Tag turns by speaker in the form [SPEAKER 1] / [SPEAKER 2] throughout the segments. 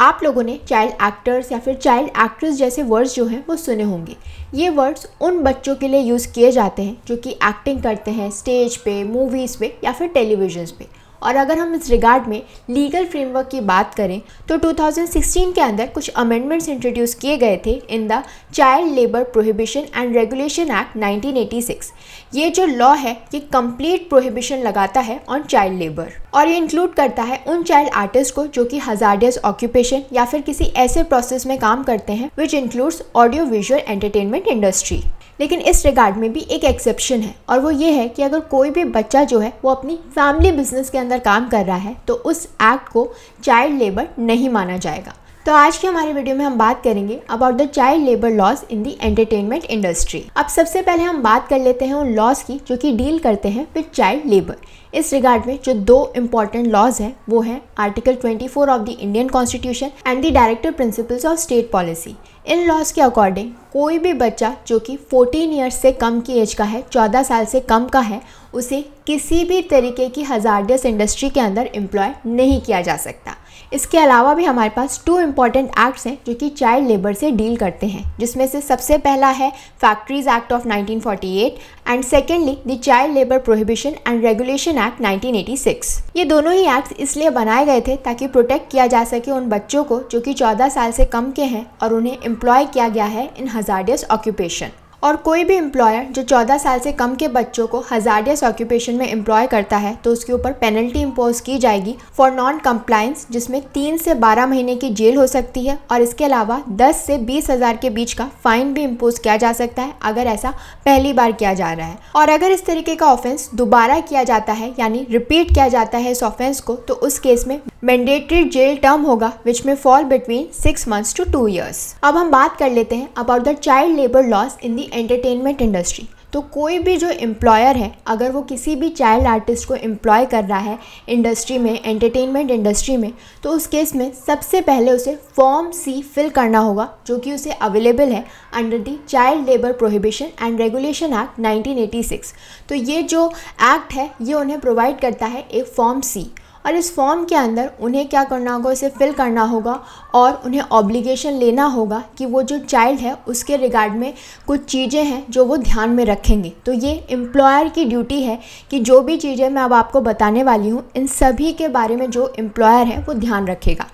[SPEAKER 1] आप लोगों ने चाइल्ड एक्टर्स या फिर चाइल्ड एक्ट्रेस जैसे वर्ड्स जो हैं वो सुने होंगे। ये वर्ड्स उन बच्चों के लिए यूज़ किए जाते हैं जो कि एक्टिंग करते हैं स्टेज पे, मूवीज़ पे या फिर टेलीविजन पे। और अगर हम इस रिगार्ड में लीगल फ्रेमवर्क की बात करें तो 2016 के अंदर कुछ अमेंडमेंट्स इंट्रोड्यूस किए गए थे in the child labour prohibition and regulation act 1986। ये जो लॉ है ये कंप्लीट प्रोहिबिशन लगाता है ऑन चाइल्ड लेबर और ये इंक्लूड करता है उन चाइल्ड आर्टिस्ट को जो कि हजार्डियस ऑक्यूपेशन या फिर किसी ऐसे प्रोसेस में काम करते हैं which includes audio visual entertainment industry. लेकिन इस रिगार्ड में भी एक एक्सेप्शन है और वो ये है कि अगर कोई भी बच्चा जो है वो अपनी फैमिली बिजनेस के अंदर काम कर रहा है तो उस एक्ट को चाइल्ड लेबर नहीं माना जाएगा। तो आज की हमारे वीडियो में हम बात करेंगे about the child labour laws in the entertainment industry. अब सबसे पहले हम बात कर लेते हैं उन लॉज की जो कि डील करते हैं विद चाइल्ड लेबर। इस रिगार्ड में जो दो इंपॉर्टेंट लॉज हैं वो हैं article 24 of the Indian constitution and the directive principles of state policy. इन लॉज के अकॉर्डिंग कोई भी बच्चा जो कि 14 ईयर्स से कम की एज का है, 14 साल से कम का है, उसे किसी भी तरीके की हजार्डियस इंडस्ट्री के अंदर एम्प्लॉय नहीं किया जा सकता। इसके अलावा भी हमारे पास 2 इम्पॉर्टेंट एक्ट्स हैं जो कि चाइल्ड लेबर से डील करते हैं, जिसमें से सबसे पहला है factories act of 1948 and secondly the child labour prohibition and regulation act 1986। ये दोनों ही एक्ट्स इसलिए बनाए गए थे ताकि प्रोटेक्ट किया जा सके उन बच्चों को जो कि 14 साल से कम के हैं और उन्हें एम्प्लॉय किया गया है इन हजार्डियस ऑक्यूपेशन। और कोई भी एम्प्लॉयर जो 14 साल से कम के बच्चों को हजार्डियस ऑक्यूपेशन में एम्प्लॉय करता है तो उसके ऊपर पेनल्टी इम्पोज की जाएगी फॉर नॉन कंप्लायंस, जिसमें 3 से 12 महीने की जेल हो सकती है और इसके अलावा 10 से 20 हज़ार के बीच का फाइन भी इम्पोज किया जा सकता है अगर ऐसा पहली बार किया जा रहा है। और अगर इस तरीके का ऑफेंस दोबारा किया जाता है यानी रिपीट किया जाता है इस ऑफेंस को तो उस केस में मैंडेटरी जेल टर्म होगा विच में fall between 6 months to 2 years। अब हम बात कर लेते हैं about the child labour laws in the entertainment industry. तो कोई भी जो एम्प्लॉयर है अगर वो किसी भी चाइल्ड आर्टिस्ट को एम्प्लॉय कर रहा है इंडस्ट्री में, एंटरटेनमेंट इंडस्ट्री में, तो उस केस में सबसे पहले उसे फॉर्म C फिल करना होगा जो कि उसे अवेलेबल है under the child labour prohibition and regulation act 1986। तो ये जो एक्ट है ये उन्हें प्रोवाइड करता है एक फॉर्म C और इस फॉर्म के अंदर उन्हें क्या करना होगा, उसे फिल करना होगा और उन्हें ऑब्लिगेशन लेना होगा कि वो जो चाइल्ड है उसके रिगार्ड में कुछ चीज़ें हैं जो वो ध्यान में रखेंगे। तो ये एम्प्लॉयर की ड्यूटी है कि जो भी चीज़ें मैं अब आपको बताने वाली हूँ इन सभी के बारे में जो एम्प्लॉयर है वो ध्यान रखेगा।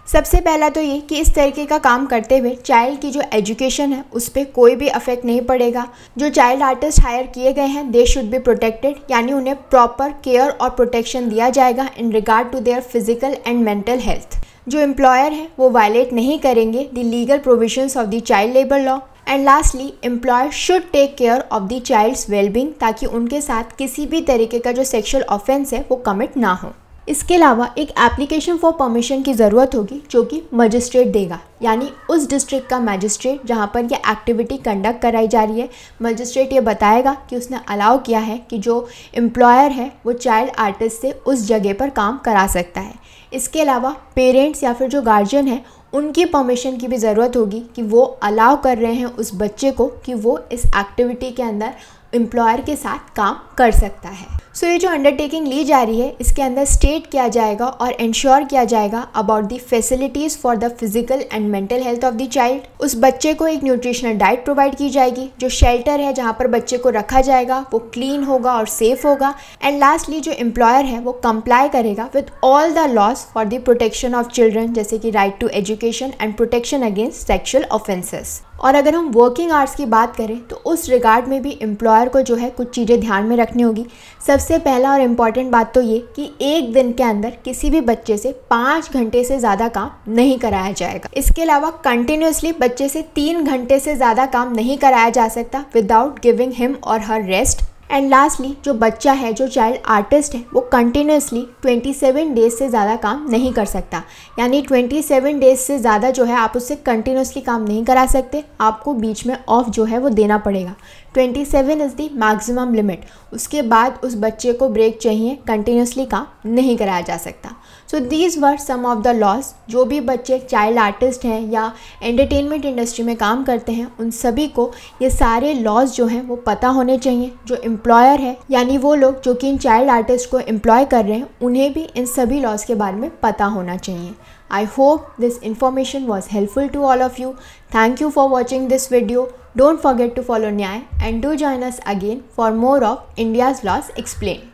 [SPEAKER 1] सबसे पहला तो ये कि इस तरीके का काम करते हुए चाइल्ड की जो एजुकेशन है उस पर कोई भी अफेक्ट नहीं पड़ेगा। जो चाइल्ड आर्टिस्ट हायर किए गए हैं दे शुड बी प्रोटेक्टेड, यानी उन्हें प्रॉपर केयर और प्रोटेक्शन दिया जाएगा in regard to their physical and mental health. जो एम्प्लॉयर हैं वो वायलेट नहीं करेंगे the legal provisions of the child labour law. And lastly employer should take care of the child's wellbeing ताकि उनके साथ किसी भी तरीके का जो सेक्शुअल ऑफेंस है वो कमिट ना हो। इसके अलावा एक एप्लीकेशन फॉर परमिशन की ज़रूरत होगी जो कि मजिस्ट्रेट देगा, यानी उस डिस्ट्रिक्ट का मजिस्ट्रेट जहां पर यह एक्टिविटी कंडक्ट कराई जा रही है, मजिस्ट्रेट ये बताएगा कि उसने अलाउ किया है कि जो एम्प्लॉयर है वो चाइल्ड आर्टिस्ट से उस जगह पर काम करा सकता है। इसके अलावा पेरेंट्स या फिर जो गार्जियन है उनकी परमिशन की भी ज़रूरत होगी कि वो अलाउ कर रहे हैं उस बच्चे को कि वो इस एक्टिविटी के अंदर एम्प्लॉयर के साथ काम कर सकता है। सो ये जो अंडरटेकिंग ली जा रही है इसके अंदर स्टेट किया जाएगा और इंश्योर किया जाएगा about the facilities for the physical and mental health of the child. उस बच्चे को एक न्यूट्रिशनल डाइट प्रोवाइड की जाएगी, जो शेल्टर है जहाँ पर बच्चे को रखा जाएगा वो क्लीन होगा और सेफ होगा। एंड लास्टली जो एम्प्लॉयर है वो कंप्लाई करेगा with all the laws for the protection of children, जैसे कि right to education and protection against sexual offences. और अगर हम वर्किंग आवर्स की बात करें तो उस रिगार्ड में भी एम्प्लॉयर को जो है कुछ चीज़ें ध्यान में रखनी होगी। सबसे पहला और इम्पॉर्टेंट बात तो ये कि एक दिन के अंदर किसी भी बच्चे से 5 घंटे से ज़्यादा काम नहीं कराया जाएगा। इसके अलावा कंटिन्यूसली बच्चे से 3 घंटे से ज़्यादा काम नहीं कराया जा सकता विदाउट गिविंग हिम और हर रेस्ट। एंड लास्टली जो बच्चा है, जो चाइल्ड आर्टिस्ट है, वो कंटिन्यूसली 27 डेज से ज़्यादा काम नहीं कर सकता, यानी 27 डेज से ज़्यादा जो है आप उससे कंटिन्यूसली काम नहीं करा सकते, आपको बीच में ऑफ जो है वो देना पड़ेगा। 27 इज़ द मैक्सिमम लिमिट। उसके बाद उस बच्चे को ब्रेक चाहिए, कंटिन्यूसली काम नहीं कराया जा सकता। So these were some of the laws. जो भी बच्चे चाइल्ड आर्टिस्ट हैं या एंटरटेनमेंट इंडस्ट्री में काम करते हैं, उन सभी को ये सारे लॉज जो हैं वो पता होने चाहिए। जो एम्प्लॉयर है यानी वो लोग जो कि इन चाइल्ड आर्टिस्ट को एम्प्लॉय कर रहे हैं, उन्हें भी इन सभी लॉज के बारे में पता होना चाहिए। I hope this information was helpful to all of you. Thank you for watching this video. Don't forget to follow Nyay and do join us again for more of India's Laws Explained.